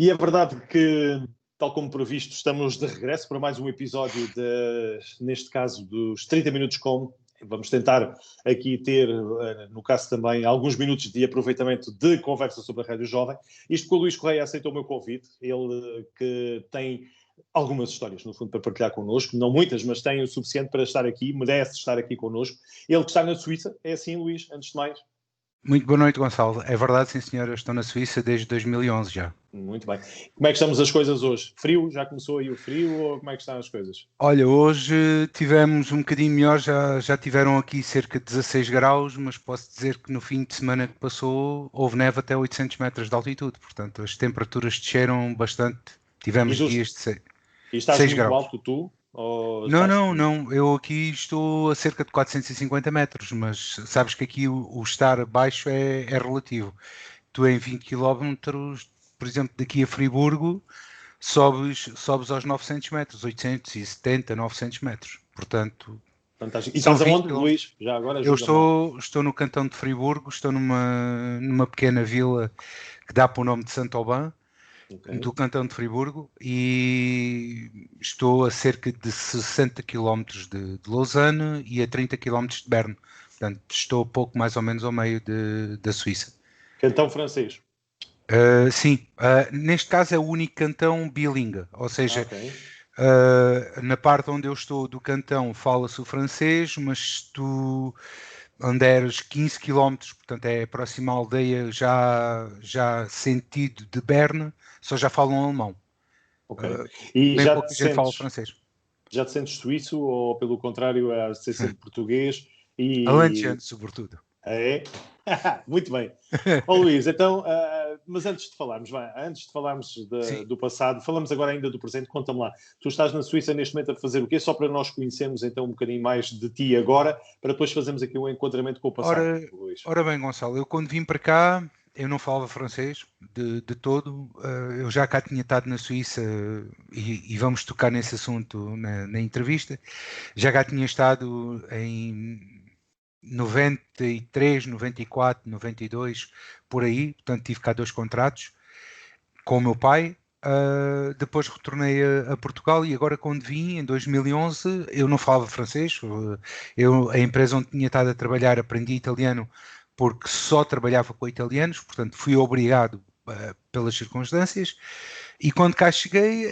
E é verdade que, tal como previsto, estamos de regresso para mais um episódio, neste caso, dos 30 Minutos Com. Vamos tentar aqui ter, no caso também, alguns minutos de aproveitamento de conversa sobre a Rádio Jovem. Isto porque o Luís Correia aceitou o meu convite. Ele que tem algumas histórias, no fundo, para partilhar connosco. Não muitas, mas tem o suficiente para estar aqui, merece estar aqui connosco. Ele que está na Suíça. É assim, Luís, antes de mais? Muito boa noite, Gonçalo. É verdade, sim senhor, eu estou na Suíça desde 2011 já. Muito bem. Como é que estamos as coisas hoje? Frio? Já começou aí o frio ou como é que estão as coisas? Olha, hoje tivemos um bocadinho melhor, já tiveram aqui cerca de 16 graus, mas posso dizer que no fim de semana que passou houve neve até 800 metros de altitude, portanto as temperaturas desceram bastante, tivemos dias de E estás 6 muito graus. alto tu? Ou Não, estás... não, eu aqui estou a cerca de 450 metros, mas sabes que aqui o estar baixo é relativo. Tu em 20 quilómetros, por exemplo, daqui a Friburgo, sobes aos 900 metros, 870, 900 metros. Portanto, Fantástico. E são estás 20 aonde, quilómetros. Luís? Já agora Eu ajuda-me lá. estou no cantão de Friburgo, estou numa pequena vila que dá para o nome de Saint-Aubin, Okay. do cantão de Friburgo, e estou a cerca de 60 quilómetros de Lausanne e a 30 quilómetros de Berne. Portanto, estou pouco mais ou menos ao meio da Suíça. Cantão francês. Sim, neste caso é o único cantão bilingue, ou seja, Ok. na parte onde eu estou do cantão fala-se o francês, mas se tu andares 15 quilómetros, portanto é a próxima aldeia já sentido de Berne, só já falam alemão. Ok. E Bem pouca gente fala francês. já te sentes suíço ou pelo contrário, a ser sempre português? Alentejano, E sobretudo. é? Muito bem. Ó Luís, então, mas antes de falarmos Sim. do passado, falamos agora ainda do presente, conta-me lá. Tu estás na Suíça neste momento a fazer o quê? Só para nós conhecermos então um bocadinho mais de ti agora, para depois fazermos aqui um enquadramento com o passado, Ora, Luís. ora bem, Gonçalo, eu quando vim para cá, eu não falava francês de todo. Eu já cá tinha estado na Suíça e vamos tocar nesse assunto na entrevista. Já cá tinha estado em 93, 94, 92, por aí. Portanto, tive cá 2 contratos com o meu pai. Depois retornei a Portugal e agora quando vim, em 2011, eu não falava francês. A empresa onde tinha estado a trabalhar aprendi italiano porque só trabalhava com italianos, portanto fui obrigado pelas circunstâncias. E quando cá cheguei,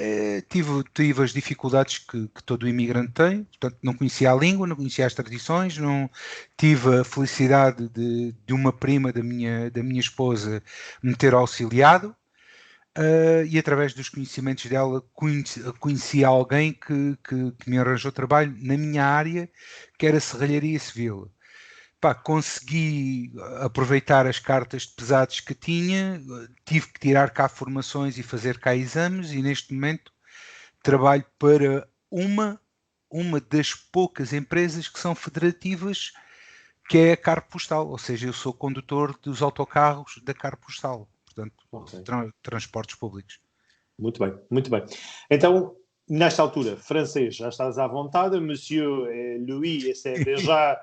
tive as dificuldades que todo imigrante tem, portanto não conhecia a língua, não conhecia as tradições, não tive a felicidade de uma prima da minha esposa me ter auxiliado. E através dos conhecimentos dela conheci alguém que me arranjou trabalho na minha área, que era serralharia civil. Pá, consegui aproveitar as cartas de pesados que tinha, tive que tirar cá formações e fazer cá exames e neste momento trabalho para uma das poucas empresas que são federativas, que é a Carpo Postal, ou seja, eu sou condutor dos autocarros da Carpo Postal, portanto, Ok. transportes públicos. Muito bem, muito bem. Então, nesta altura, francês, já estás à vontade. Monsieur Louis, c'est déjà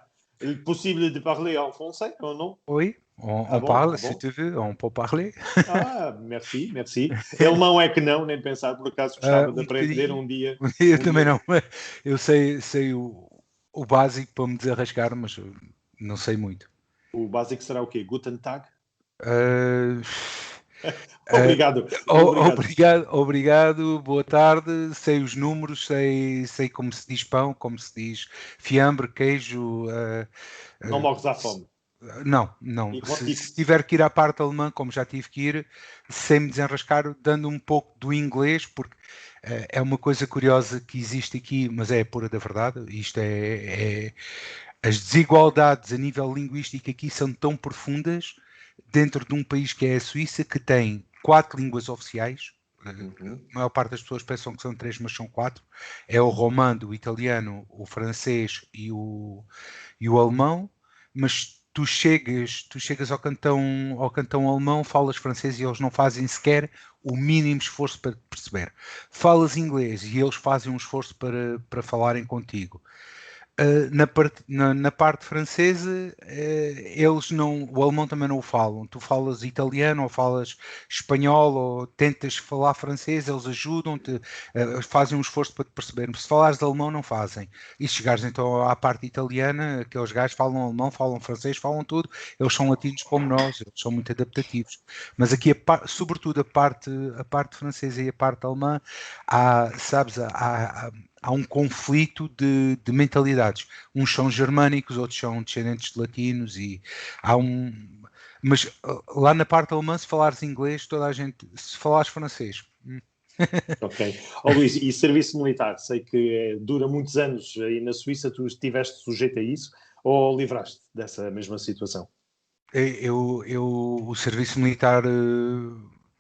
possible de parler en français ou non? Oui, Ah on bom, parle, ah si bom. tu veux, on peut parler. Ah, merci, merci. Alemão é que não, nem pensar, por acaso gostava de Um aprender bocadinho. um dia. Eu Um também dia. não. Eu sei o básico para me desarrascar, mas não sei muito. O básico será o quê? Guten Tag? Uh, Obrigado, obrigado. obrigado, boa tarde. Sei os números, sei como se diz pão, como se diz fiambre, queijo. Não morres à fome. Não. E, Se tiver que ir à parte alemã, como já tive que ir, sem me desenrascar, dando um pouco do inglês, porque é uma coisa curiosa que existe aqui, mas é pura da verdade. Isto as desigualdades a nível linguístico aqui são tão profundas dentro de um país que é a Suíça, que tem 4 línguas oficiais. Uhum. A maior parte das pessoas pensam que são 3, mas são 4. É o romano, o italiano, o francês e o alemão, mas tu chegas ao cantão alemão, falas francês e eles não fazem sequer o mínimo esforço para te perceber. Falas inglês e eles fazem um esforço para falarem contigo. Na parte francesa, eles não, o alemão também não o falam. Tu falas italiano ou falas espanhol ou tentas falar francês, eles ajudam-te, fazem um esforço para te perceber. Se falares alemão, não fazem. E se chegares então à parte italiana, aqueles gajos falam alemão, falam francês, falam tudo. Eles são latinos como nós, eles são muito adaptativos. Mas aqui, sobretudo a parte francesa e a parte alemã, sabes, há um conflito de mentalidades. Uns são germânicos, outros são descendentes de latinos e há um... Mas lá na parte alemã, se falares inglês, toda a gente... Se falares francês... Ok. Luís, e serviço militar? Sei que dura muitos anos aí na Suíça. Tu estiveste sujeito a isso ou livraste dessa mesma situação? O serviço militar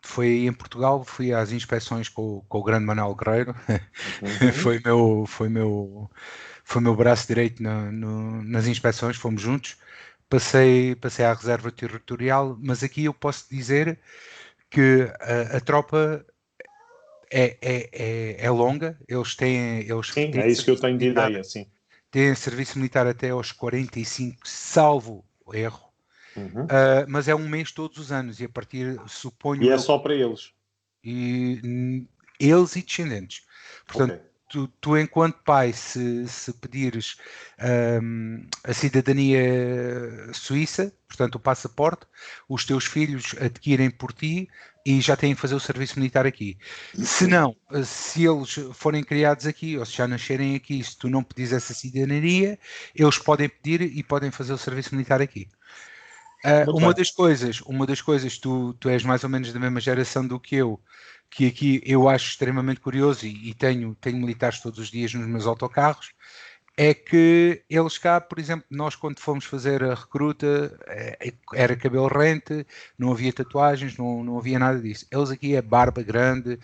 foi aí em Portugal, fui às inspeções com o grande Manuel Guerreiro, foi meu braço direito nas inspeções, fomos juntos, passei à reserva territorial, mas aqui eu posso dizer que a tropa é longa, Sim, é isso que eu tenho de ideia, sim. Têm serviço militar até aos 45, salvo erro. Mas é um mês todos os anos e a partir, suponho e é só para eles? Eles e descendentes. Portanto, Okay. Tu enquanto pai, se pedires a cidadania suíça, portanto o passaporte, os teus filhos adquirem por ti e já têm que fazer o serviço militar aqui. Se não, se eles forem criados aqui, ou se já nascerem aqui, se tu não pedires essa cidadania, eles podem pedir e podem fazer o serviço militar aqui. Uma das coisas, tu és mais ou menos da mesma geração do que eu, que aqui eu acho extremamente curioso e tenho militares todos os dias nos meus autocarros, é que eles cá, por exemplo, nós quando fomos fazer a recruta, era cabelo rente, não havia tatuagens, não havia nada disso. Eles aqui é barba grande,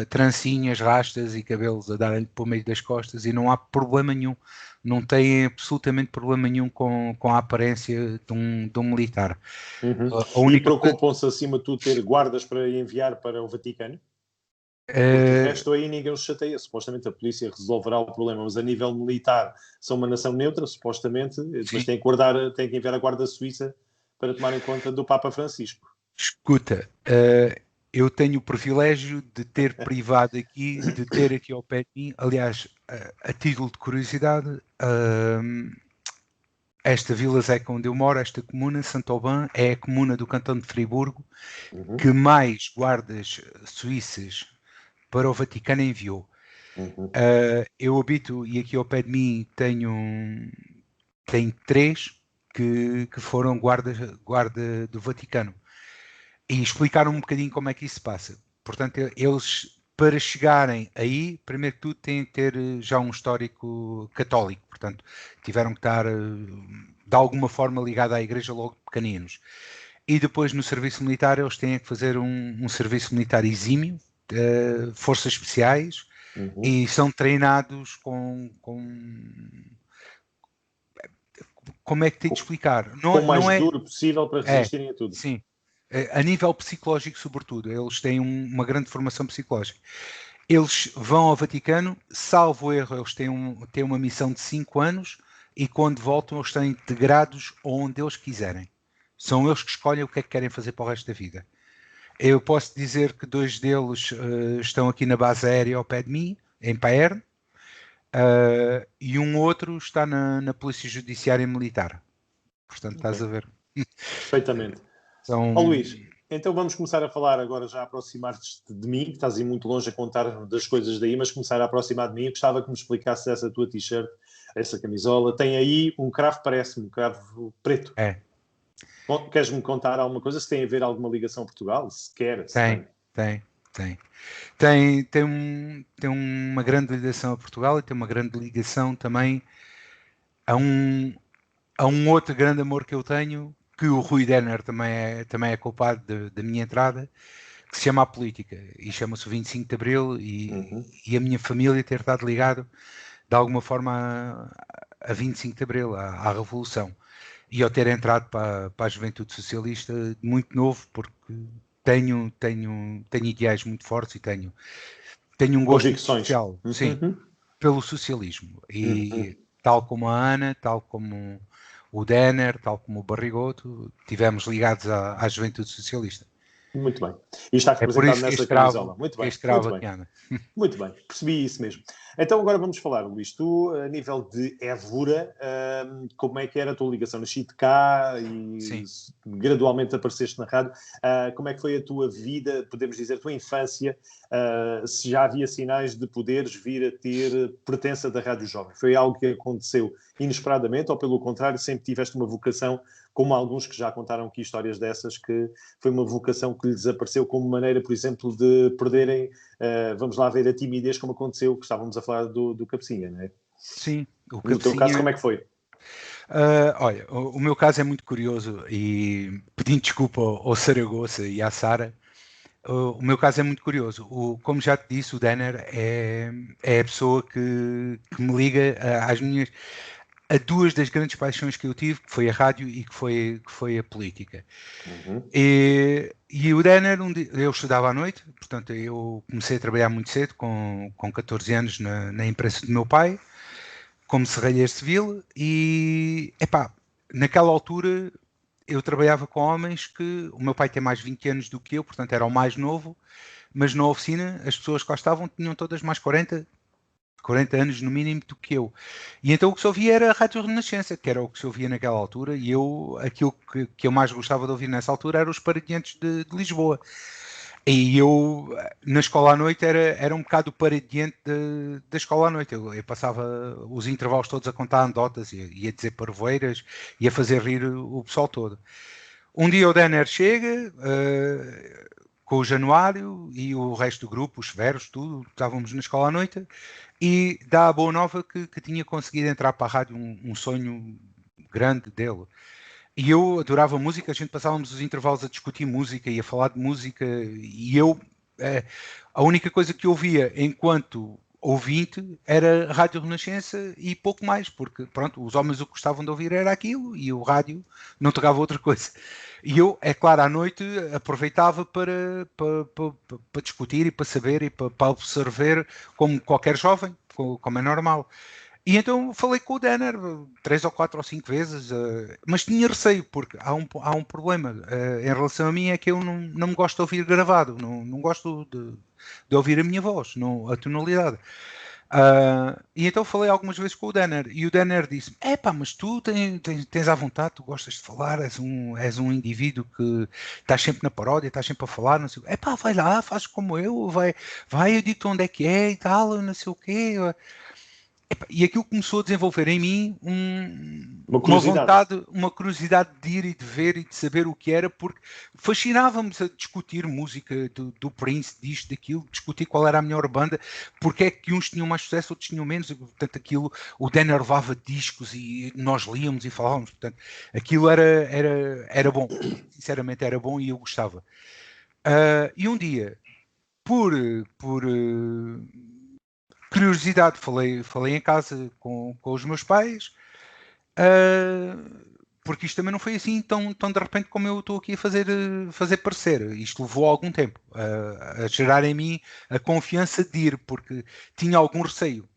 trancinhas, rastas e cabelos a darem-lhe para o meio das costas e não há problema nenhum. Não têm absolutamente problema nenhum com a aparência de um militar. E preocupam-se, acima de tudo, ter guardas para enviar para o Vaticano? Porque de resto aí ninguém os chateia. Supostamente a polícia resolverá o problema, mas a nível militar são uma nação neutra, supostamente, mas tem que enviar a Guarda Suíça para tomar em conta do Papa Francisco. Escuta, eu tenho o privilégio de ter privado aqui, de ter aqui ao pé de mim, aliás, a título de curiosidade, esta Vila Zeca onde eu moro, esta comuna, Saint-Aubin, é a comuna do cantão de Friburgo que mais guardas suíças para o Vaticano enviou. Eu habito, e aqui ao pé de mim tenho 3 que foram guarda do Vaticano. E explicaram um bocadinho como é que isso se passa. Portanto, eles, para chegarem aí, primeiro que tudo, têm que ter já um histórico católico. Portanto, tiveram que estar, de alguma forma, ligado à igreja logo de pequeninos. E depois, no serviço militar, eles têm que fazer um serviço militar exímio, forças especiais, e são treinados como é que tenho de explicar? Com o mais duro possível para resistirem a tudo. Sim. A nível psicológico, sobretudo, eles têm uma grande formação psicológica. Eles vão ao Vaticano, salvo erro, eles têm uma missão de 5 anos e quando voltam eles estão integrados onde eles quiserem. São eles que escolhem o que é que querem fazer para o resto da vida. Eu posso dizer que 2 deles estão aqui na base aérea ao pé de mim, em Payerne, e um outro está na Polícia Judiciária Militar. Portanto, estás a ver. Perfeitamente. Luís, então vamos começar a falar agora, já a aproximar-te de mim, que estás aí muito longe a contar das coisas daí, mas começar a aproximar de mim. Eu gostava que me explicasse essa tua t-shirt, essa camisola. Tem aí um cravo, parece-me, um cravo preto. Bom, queres-me contar alguma coisa? Se tem a ver alguma ligação a Portugal? Se quer? Tem uma grande ligação a Portugal e tem uma grande ligação também a um outro grande amor que eu tenho, que o Rui Denner também é culpado da minha entrada, que se chama a política e chama-se o 25 de Abril e a minha família ter estado ligado de alguma forma a 25 de Abril, à Revolução, e ao ter entrado para a juventude socialista muito novo, porque tenho ideais muito fortes e tenho um gosto especial, sim, pelo socialismo tal como a Ana, tal como o Denner, tal como o Barrigoto, estivemos ligados à Juventude Socialista. Muito bem. E está É por representado isso que nessa camisola. Muito que bem, este cravo muito bem. aqui anda. Muito bem, percebi isso mesmo. Então agora vamos falar, Luís, tu, a nível de Évora, como é que era a tua ligação? Nasci-te cá e Sim. gradualmente apareceste na rádio. Como é que foi a tua vida, podemos dizer, a tua infância, se já havia sinais de poderes vir a ter pertença da Rádio Jovem? Foi algo que aconteceu inesperadamente ou, pelo contrário, sempre tiveste uma vocação, como alguns que já contaram aqui histórias dessas, que foi uma vocação que lhes apareceu como maneira, por exemplo, de perderem, vamos lá ver, a timidez, como aconteceu, que estávamos a falar do Cabecinha, não é? Sim, o No teu caso, como é que foi? Olha, o meu caso é muito curioso e pedindo desculpa ao Saragossa e à Sara, o meu caso é muito curioso. Como já te disse, o Denner é a pessoa que me liga a duas das grandes paixões que eu tive, que foi a rádio e que foi a política. Uhum. E o Denner, eu estudava à noite, portanto eu comecei a trabalhar muito cedo, com 14 anos na imprensa do meu pai, como serralheiro civil, e epá, naquela altura eu trabalhava com homens que o meu pai tem mais 20 anos do que eu, portanto era o mais novo, mas na oficina as pessoas que lá estavam tinham todas mais 40 anos no mínimo do que eu. E então o que se ouvia era a Rádio Renascença, que era o que se ouvia naquela altura, e aquilo que eu mais gostava de ouvir nessa altura eram os Paradiantes de Lisboa. E eu, na escola à noite, era um bocado o paradiante da escola à noite. Eu passava os intervalos todos a contar anedotas, e a dizer parvoeiras, e a fazer rir o pessoal todo. Um dia o Denner chega, com o Januário e o resto do grupo, os severos, tudo, estávamos na escola à noite, e dá a boa nova que tinha conseguido entrar para a rádio, um sonho grande dele. E eu adorava música, a gente passávamos os intervalos a discutir música e a falar de música, e eu, a única coisa que eu ouvia enquanto ouvinte era Rádio Renascença e pouco mais, porque pronto, os homens o que gostavam de ouvir era aquilo e o rádio não tocava outra coisa. E eu, é claro, à noite aproveitava para discutir e para saber e para observar, como qualquer jovem, como é normal. E então falei com o Denner 3 ou 4 ou 5 vezes, mas tinha receio, porque há um problema em relação a mim, é que eu não me gosto de ouvir gravado, não gosto de ouvir a minha voz, a tonalidade. E então falei algumas vezes com o Denner, e o Denner disse: epá, mas tu tens à vontade, tu gostas de falar, és um indivíduo que estás sempre na paródia, estás sempre a falar, não sei o quê. Epá, vai lá, faz como eu, vai, eu digo-te onde é que é e tal, não sei o quê. E aquilo começou a desenvolver em mim Uma uma curiosidade. vontade, uma curiosidade de ir e de ver e de saber o que era, porque fascinava-me a discutir música do Prince, disto, daquilo, discutir qual era a melhor banda, porque é que uns tinham mais sucesso, outros tinham menos, e, portanto aquilo, o Dan levava discos e nós líamos e falávamos, portanto aquilo era bom, sinceramente era bom e eu gostava. E um dia, por curiosidade, falei em casa com os meus pais, porque isto também não foi assim tão de repente como eu estou aqui a fazer parecer. Isto levou algum tempo a gerar em mim a confiança de ir, porque tinha algum receio.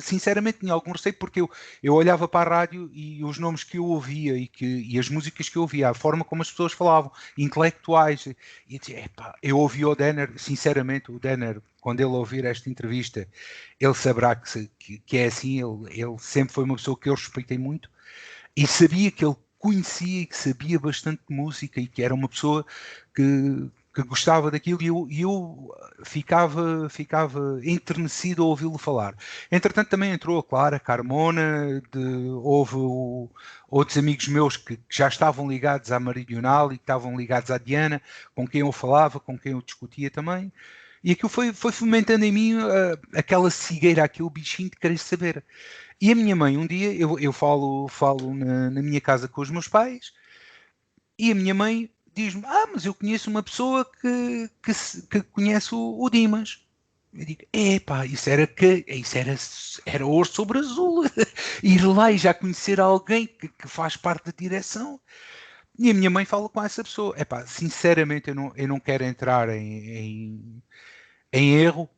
Sinceramente tinha algum receio, porque eu olhava para a rádio e os nomes que eu ouvia e as músicas que eu ouvia, a forma como as pessoas falavam, intelectuais, e dizia, epá, eu ouvi o Denner, sinceramente, o Denner, quando ele ouvir esta entrevista, ele saberá que é assim. Ele sempre foi uma pessoa que eu respeitei muito e sabia que ele conhecia e que sabia bastante de música e que era uma pessoa que gostava daquilo, e eu ficava enternecido a ouvi-lo falar. Entretanto também entrou a Clara Carmona, houve outros amigos meus que já estavam ligados à Meridional e que estavam ligados à Diana, com quem eu falava, com quem eu discutia também. E aquilo foi fomentando em mim aquela cigueira, aquele bichinho de querer saber. E a minha mãe, um dia, eu falo na minha casa com os meus pais, e a minha mãe diz-me: mas eu conheço uma pessoa que conhece o Dimas. Eu digo: epá, isso era ouro sobre azul. Ir lá e já conhecer alguém que faz parte da direção. E a minha mãe fala com essa pessoa. Epá, sinceramente, eu não quero entrar em erro,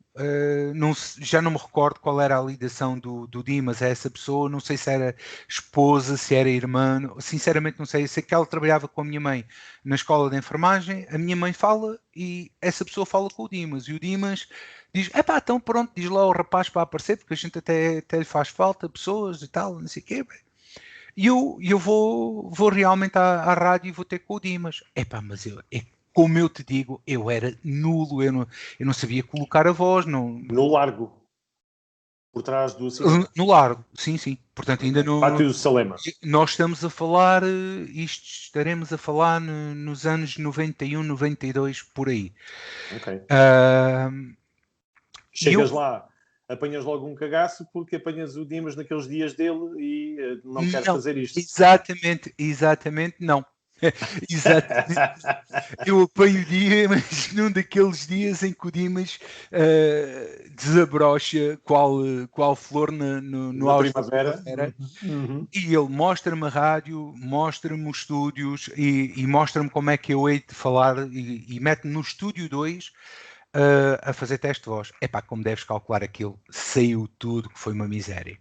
já não me recordo qual era a ligação do Dimas a essa pessoa, não sei se era esposa, se era irmã, sinceramente não sei. Eu sei que ela trabalhava com a minha mãe na escola de enfermagem, a minha mãe fala e essa pessoa fala com o Dimas, e o Dimas diz, epá, então pronto, diz lá ao rapaz para aparecer, porque a gente até lhe faz falta pessoas e tal, não sei o quê. E eu vou realmente à rádio e vou ter com o Dimas. Epá, mas como eu te digo, eu era nulo, eu não sabia colocar a voz, não, No Largo, por trás do cinema. no largo, sim, sim. Portanto, ainda Okay. não. Pátio do Salema. Nós estamos a falar, estaremos a falar nos anos 91, 92, por aí. Ok. Uh, Chegas lá, apanhas logo um cagaço porque apanhas o Dimas naqueles dias dele e não queres fazer isto. Exatamente não. Exatamente. Eu apanho o dia, mas num daqueles dias em que o Dimas desabrocha qual flor no Na auge da primavera. primavera. Uhum. E ele mostra-me a rádio, mostra-me os estúdios e mostra-me como é que eu hei de falar e mete-me no estúdio 2 a fazer teste de voz. Epá, como deves calcular aquilo, saiu tudo que foi uma miséria.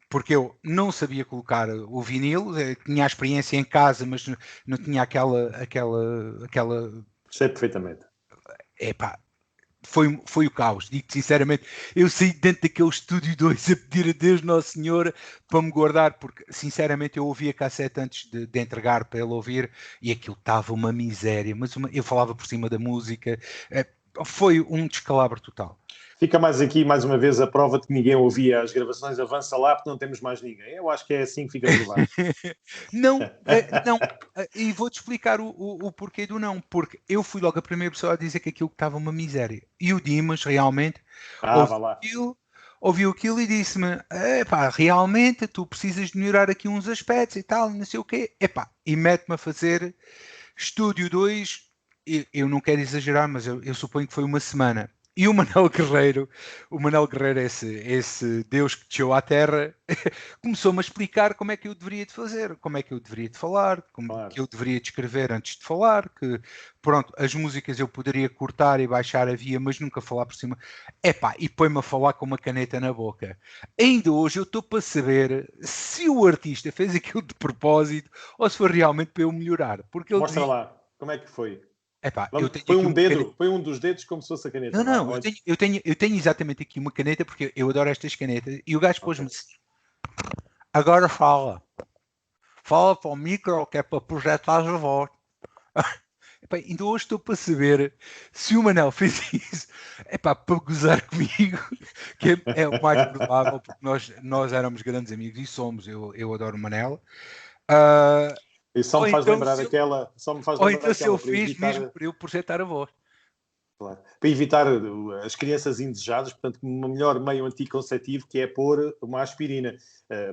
Porque eu não sabia colocar o vinil, tinha a experiência em casa, mas não tinha aquela Sei perfeitamente. epá, foi o caos, digo sinceramente. Eu saí dentro daquele estúdio 2 a pedir a Deus Nossa Senhora para me guardar, porque sinceramente eu ouvi a cassete antes de entregar para ele ouvir e aquilo estava uma miséria, mas eu falava por cima da música, foi um descalabro total. Fica mais aqui, mais uma vez, a prova de que ninguém ouvia as gravações. Avança lá porque não temos mais ninguém. Eu acho que é assim que fica provado. Não, e vou-te explicar o porquê do não, porque eu fui logo a primeira pessoa a dizer que aquilo estava uma miséria. E o Dimas realmente Vá lá. ouviu aquilo e disse-me: epá, realmente tu precisas de melhorar aqui uns aspectos e tal, não sei o quê. Epá, e mete-me a fazer Estúdio 2. Eu não quero exagerar, mas eu suponho que foi uma semana. E o Manel Guerreiro, esse Deus que desceu à Terra, começou-me a explicar como é que eu deveria de fazer, como é que eu deveria de falar, como que eu deveria de escrever antes de falar, que pronto, as músicas eu poderia cortar e baixar a via, mas nunca falar por cima. Epá, e põe-me a falar com uma caneta na boca. Ainda hoje eu estou para saber se o artista fez aquilo de propósito ou se foi realmente para eu melhorar. Porque ele Mostra dizia, lá. Como é que foi? epá, eu Vamos, tenho põe aqui um uma dedo, caneta. põe um dos dedos como se fosse a caneta. Vá. Não, eu tenho exatamente aqui uma caneta porque eu adoro estas canetas e o gajo pôs-me assim. Agora fala. Fala para o micro que é para projetar a voz. Epá, ainda hoje estou para saber se o Manel fez isso epá, para gozar comigo, que é o mais provável, porque nós éramos grandes amigos e somos, eu adoro o Manel. E só Ou me faz então lembrar se ele, daquela, só me faz ou lembrar então se daquela ele para fez evitar, mesmo para eu projetar a voz. claro, para evitar as crianças indesejadas, portanto, um melhor meio anticonceptivo que é pôr uma aspirina.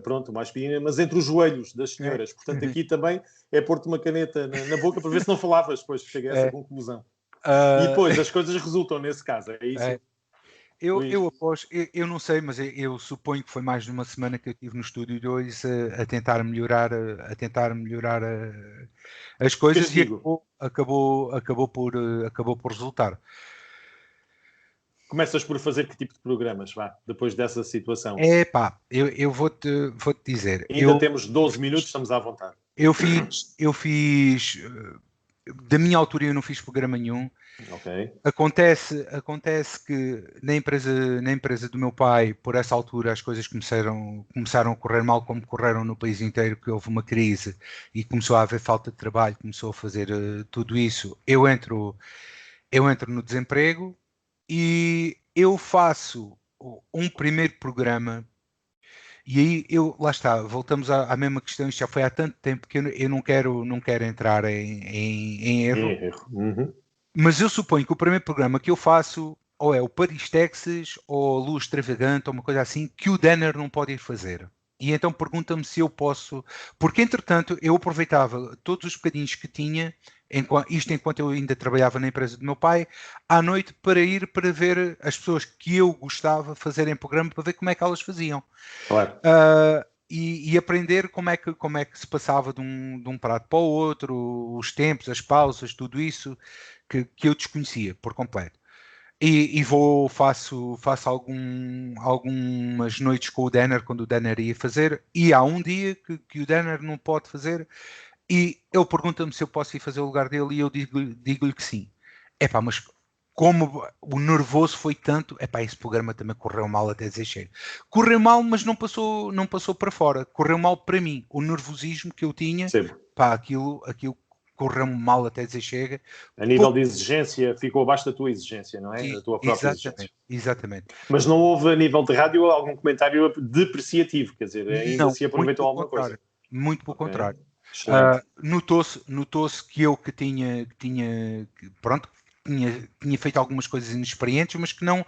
Pronto, uma aspirina, mas entre os joelhos das É. senhoras. Portanto, aqui também é pôr-te uma caneta na boca para ver se não falavas. Depois cheguei a essa É. conclusão. E Uh, depois as coisas resultam nesse caso, é isso? é. Eu, Luís? eu após, eu não sei, mas eu suponho que foi mais de uma semana que eu estive no estúdio 2 a tentar melhorar, as coisas e Castigo. acabou por resultar. Começas por fazer que tipo de programas, vá, depois dessa situação? Epá, eu vou-te dizer, Ainda temos 12 minutos, estamos à vontade. eu fiz, da minha altura eu não fiz programa nenhum. Ok. Acontece que na empresa do meu pai, por essa altura, as coisas começaram a correr mal, como correram no país inteiro, que houve uma crise e começou a haver falta de trabalho, começou a fazer tudo isso. Eu entro no desemprego e eu faço um primeiro programa. E aí, lá está, voltamos à mesma questão, isto já foi há tanto tempo que eu não quero entrar em erro. Uhum. Mas eu suponho que o primeiro programa que eu faço ou é o Paris, Texas, ou Lua Extravagante, ou uma coisa assim, que o Denner não pode ir fazer. E então pergunta-me se eu posso, porque entretanto eu aproveitava todos os bocadinhos que tinha, enquanto eu ainda trabalhava na empresa do meu pai, à noite para ir para ver as pessoas que eu gostava fazerem programa para ver como é que elas faziam. Claro. E aprender como é que se passava de um prato para o outro, os tempos, as pausas, tudo isso que eu desconhecia por completo. E faço algumas noites com o Denner, quando o Denner ia fazer, e há um dia que o Denner não pode fazer, e ele pergunta-me se eu posso ir fazer o lugar dele, e eu digo-lhe que sim. Epá, mas como o nervoso foi tanto, epá, esse programa também correu mal até dizer chega. Correu mal, mas não passou para fora. Correu mal para mim. O nervosismo que eu tinha, Sim. pá, aquilo correu mal até dizer chega. A nível de exigência, ficou abaixo da tua exigência, não é? Da tua própria exigência. Exatamente. Mas não houve, a nível de rádio, algum comentário depreciativo? Quer dizer, ainda Não, se aproveitou alguma coisa? Muito pelo Okay. contrário. Excelente. Notou-se que eu pronto, tinha feito algumas coisas inexperientes, mas que não,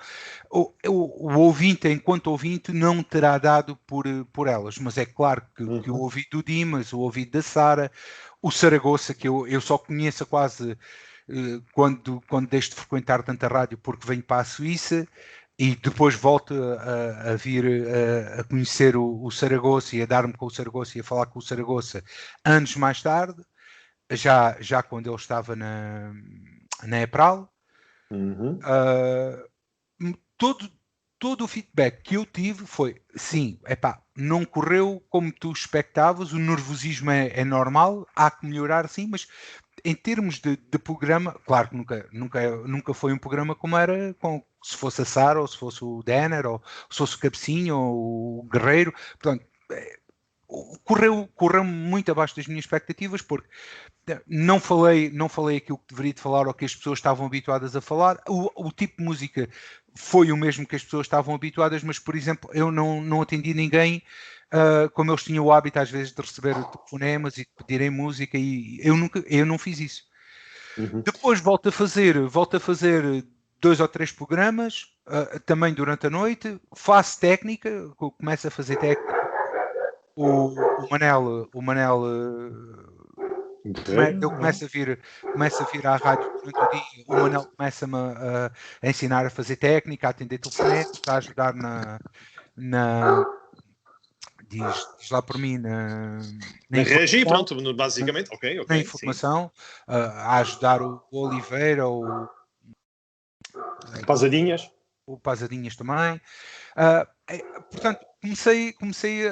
o ouvinte, enquanto ouvinte, não terá dado por elas. Mas é claro que o ouvido do Dimas, o ouvido da Sara, o Saragossa, que eu só conheço quase quando deixo de frequentar tanta rádio, porque venho para a Suíça. E depois volto a vir a conhecer o Saragossa e a dar-me com o Saragossa e a falar com o Saragossa anos mais tarde, já quando ele estava na EPRAL. Todo o feedback que eu tive foi, sim, epá, não correu como tu expectavas, o nervosismo é normal, há que melhorar sim, mas em termos de programa, claro que nunca foi um programa como era se fosse a Sara, ou se fosse o Denner, ou se fosse o Cabecinho, ou o Guerreiro. Portanto, correu muito abaixo das minhas expectativas, porque não falei aquilo que deveria de falar ou que as pessoas estavam habituadas a falar. O tipo de música foi o mesmo que as pessoas estavam habituadas, mas, por exemplo, eu não atendi ninguém como eles tinham o hábito às vezes de receber telefonemas e de pedirem música, e eu não fiz isso. Depois volto a fazer 2 ou 3 programas, também durante a noite, faço técnica, começo a fazer técnica. O Manel eu começo a vir à rádio durante o dia, o Manel começa-me a ensinar a fazer técnica, a atender telefonemas, a ajudar diz lá por mim, na regi, informação, pronto, basicamente, na informação, a ajudar o Oliveira, o Pasadinhas. O Pasadinhas também. Portanto, comecei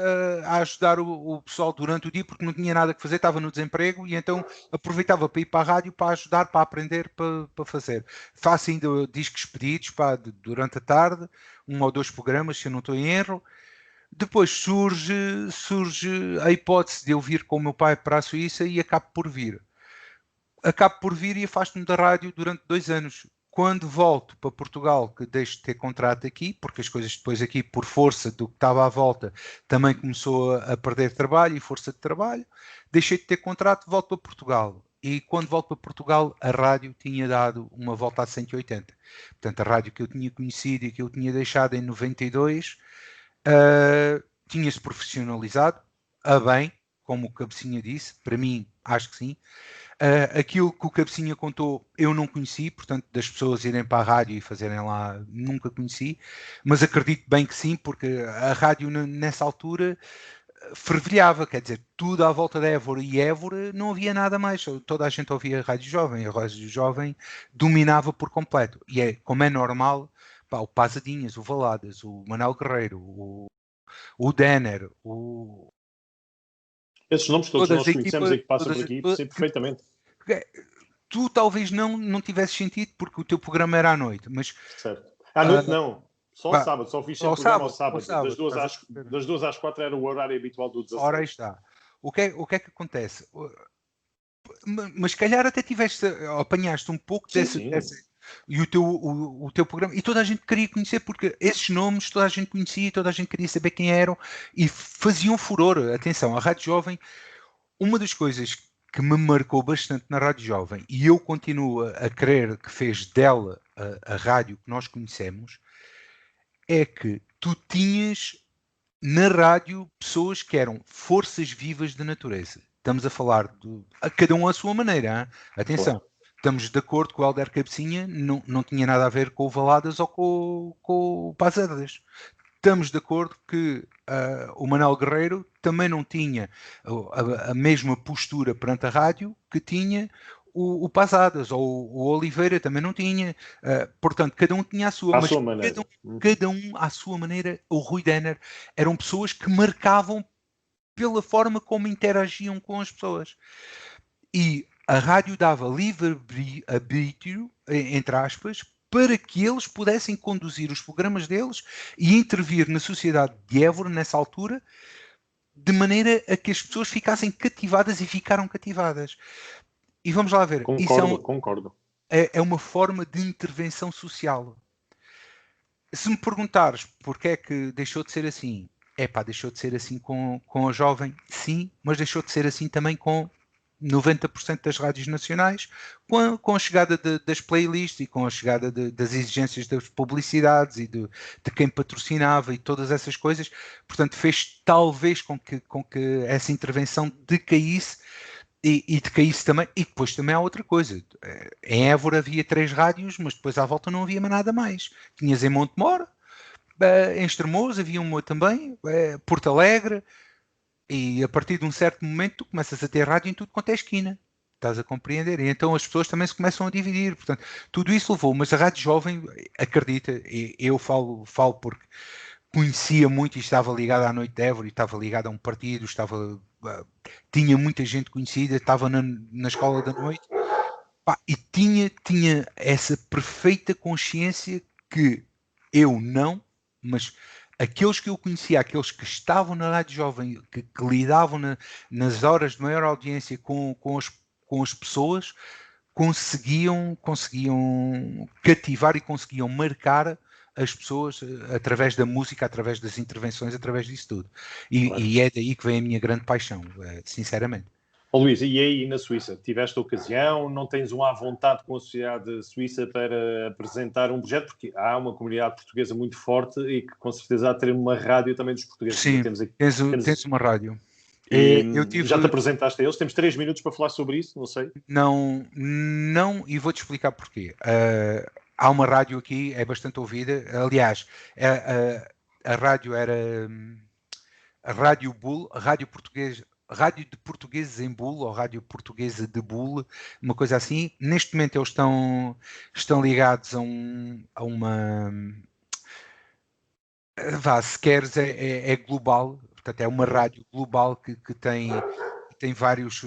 a ajudar o pessoal durante o dia, porque não tinha nada que fazer, estava no desemprego, e então aproveitava para ir para a rádio para ajudar, para aprender, para fazer. Faço ainda discos pedidos durante a tarde, 1 ou 2 programas, se eu não estou em erro. Depois surge a hipótese de eu vir com o meu pai para a Suíça e acabo por vir. E afasto-me da rádio durante 2 anos. Quando volto para Portugal, que deixo de ter contrato aqui, porque as coisas depois aqui, por força do que estava à volta, também começou a perder trabalho e força de trabalho, deixei de ter contrato, volto para Portugal. E quando volto para Portugal, a rádio tinha dado uma volta a 180. Portanto, a rádio que eu tinha conhecido e que eu tinha deixado em 92, tinha-se profissionalizado, a bem, como o Cabecinha disse, para mim, acho que sim. Aquilo que o Cabecinha contou eu não conheci, portanto, das pessoas irem para a rádio e fazerem lá, nunca conheci, mas acredito bem que sim, porque a rádio nessa altura fervilhava, quer dizer, tudo à volta de Évora, e Évora não havia nada mais, toda a gente ouvia a Rádio Jovem, a Rádio Jovem dominava por completo, e como é normal, pá, o Pasadinhas, o Valadas, o Manuel Guerreiro, o Denner, esses nomes todos todas nós as conhecemos equipas, e que passam por aqui, sim, perfeitamente. Tu talvez não tivesse sentido porque o teu programa era à noite, mas... Certo. À noite não, só ao sábado, só fiz sempre programa ao sábado. Sábado, das 2 às 4 era o horário habitual do 16. Ora, aí está. O que é que acontece? Mas se calhar até apanhaste um pouco dessa... E o teu programa, e toda a gente queria conhecer, porque esses nomes toda a gente conhecia, toda a gente queria saber quem eram, e faziam furor. Atenção, a Rádio Jovem, uma das coisas que me marcou bastante na Rádio Jovem, e eu continuo a crer que fez dela a rádio que nós conhecemos, é que tu tinhas na rádio pessoas que eram forças vivas da natureza. Estamos a falar a cada um à sua maneira. Hein? Atenção, claro. Estamos de acordo que o Helder Cabecinha não tinha nada a ver com o Valadas ou com o Pasadas. Estamos de acordo que o Manuel Guerreiro também não tinha a mesma postura perante a rádio que tinha o Pasadas, ou o Oliveira também não tinha. Portanto, cada um tinha a sua, À mas sua maneira. cada um à sua maneira. O Rui Denner eram pessoas que marcavam pela forma como interagiam com as pessoas. E a rádio dava livre-arbítrio, entre aspas, para que eles pudessem conduzir os programas deles e intervir na sociedade de Évora, nessa altura, de maneira a que as pessoas ficassem cativadas e ficaram cativadas. E vamos lá ver. Concordo. É uma forma de intervenção social. Se me perguntares porque é que deixou de ser assim, deixou de ser assim com a jovem, sim, mas deixou de ser assim também com 90% das rádios nacionais, com a chegada das playlists e com a chegada das exigências das publicidades e de quem patrocinava e todas essas coisas. Portanto, fez talvez com que essa intervenção decaísse e decaísse também. E depois também há outra coisa. Em Évora havia 3 rádios, mas depois à volta não havia mais nada mais. Tinhas em Montemor, em Estremoz havia uma também, Porto Alegre, e a partir de um certo momento tu começas a ter rádio em tudo quanto é esquina. Estás a compreender? E então as pessoas também se começam a dividir. Portanto, tudo isso levou, mas a Rádio Jovem, acredita, eu falo porque conhecia muito e estava ligado à Noite de Évora, e estava ligado a um partido, tinha muita gente conhecida, estava na escola da noite, e tinha essa perfeita consciência que eu não, mas aqueles que eu conhecia, aqueles que estavam na Rádio Jovem, que lidavam nas horas de maior audiência com as pessoas, conseguiam cativar e conseguiam marcar as pessoas através da música, através das intervenções, através disso tudo. E é daí que vem a minha grande paixão, sinceramente. Luís, e aí na Suíça, tiveste a ocasião, não tens à vontade com a sociedade suíça para apresentar um projeto? Porque há uma comunidade portuguesa muito forte e que com certeza há de ter uma rádio também dos portugueses. Sim, tens uma rádio. Já te apresentaste a eles? Temos 3 minutos para falar sobre isso, não sei. Não, e vou-te explicar porquê. Há uma rádio aqui, é bastante ouvida. Aliás, a rádio era a Rádio Bull, Rádio de Portugueses em Bull, ou Rádio Portuguesa de Bull, uma coisa assim. Neste momento eles estão ligados a uma... se queres, é global. Portanto, é uma rádio global que tem vários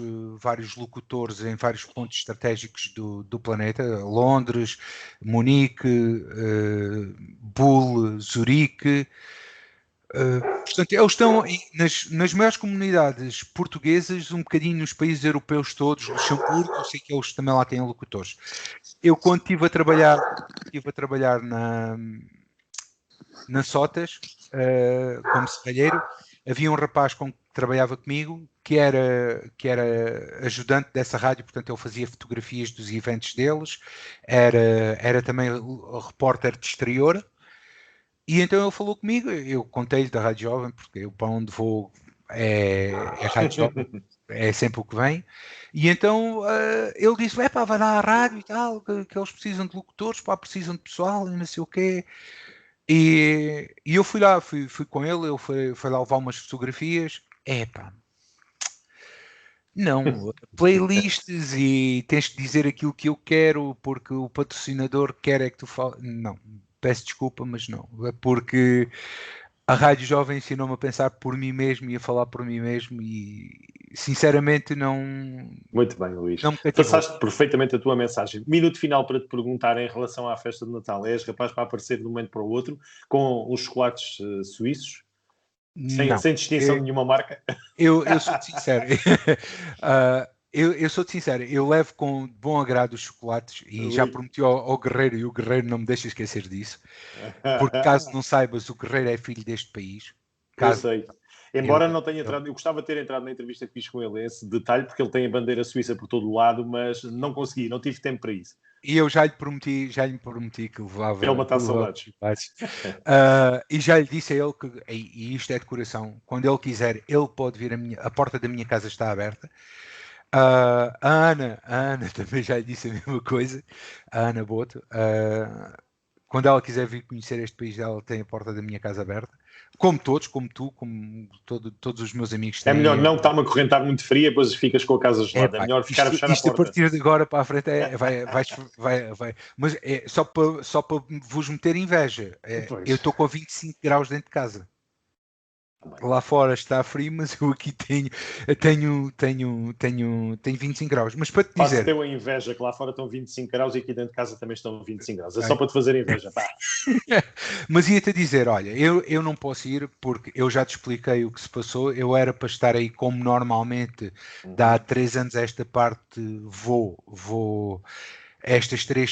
locutores em vários pontos estratégicos do planeta. Londres, Munique, Bull, Zurique. Portanto, eles estão nas maiores comunidades portuguesas, um bocadinho nos países europeus todos, Luxemburgo, eu sei que eles também lá têm locutores. Eu, quando estive a trabalhar na Sotas, como serralheiro, havia um rapaz que trabalhava comigo, que era ajudante dessa rádio, portanto ele fazia fotografias dos eventos deles, era também repórter de exterior. E então ele falou comigo, eu contei-lhe da Rádio Jovem, porque eu para onde vou é Rádio Jovem, é sempre o que vem. E então ele disse, vai lá à rádio e tal, que eles precisam de locutores, precisam de pessoal e não sei o quê. E eu fui lá, fui com ele foi lá levar umas fotografias. Não, playlists e tens que dizer aquilo que eu quero porque o patrocinador quer é que tu fales. Não, peço desculpa, mas não. É porque a Rádio Jovem ensinou-me a pensar por mim mesmo e a falar por mim mesmo e sinceramente não... Muito bem, Luís. Não me cativou. Passaste perfeitamente a tua mensagem. Minuto final para te perguntar em relação à festa de Natal. És rapaz para aparecer de um momento para o outro com os chocolates suíços? Sem distinção de nenhuma marca? Eu sou-te sincero. Eu sou-te sincero. Eu levo com bom agrado os chocolates e já prometi ao Guerreiro, e o Guerreiro não me deixa esquecer disso. Porque caso não saibas, o Guerreiro é filho deste país. Eu sei. Embora não tenha entrado, eu gostava de ter entrado na entrevista que fiz com ele, esse detalhe, porque ele tem a bandeira suíça por todo o lado, mas não consegui, não tive tempo para isso. E eu já lhe prometi que levava... Ele matar saudades. E já lhe disse a ele que, e isto é de coração, quando ele quiser, ele pode vir a porta da minha casa está aberta. A Ana também já lhe disse a mesma coisa, a Ana Boto. quando ela quiser vir conhecer este país, ela tem a porta da minha casa aberta, como todos, como tu, como todos os meus amigos têm. É melhor não, está uma correntada muito fria, depois ficas com a casa gelada. É melhor ficar a fechar a porta. A partir de agora para a frente vai. Mas é só para vos meter inveja. Eu estou com 25 graus dentro de casa. Lá fora está frio, mas eu aqui tenho 25 graus. Mas para te dizer... Faço-te a inveja que lá fora estão 25 graus e aqui dentro de casa também estão 25 graus. É só para te fazer inveja. Pá. Mas ia-te a dizer, olha, eu não posso ir porque eu já te expliquei o que se passou. Eu era para estar aí como normalmente. Há 3 anos a esta parte vou estas 3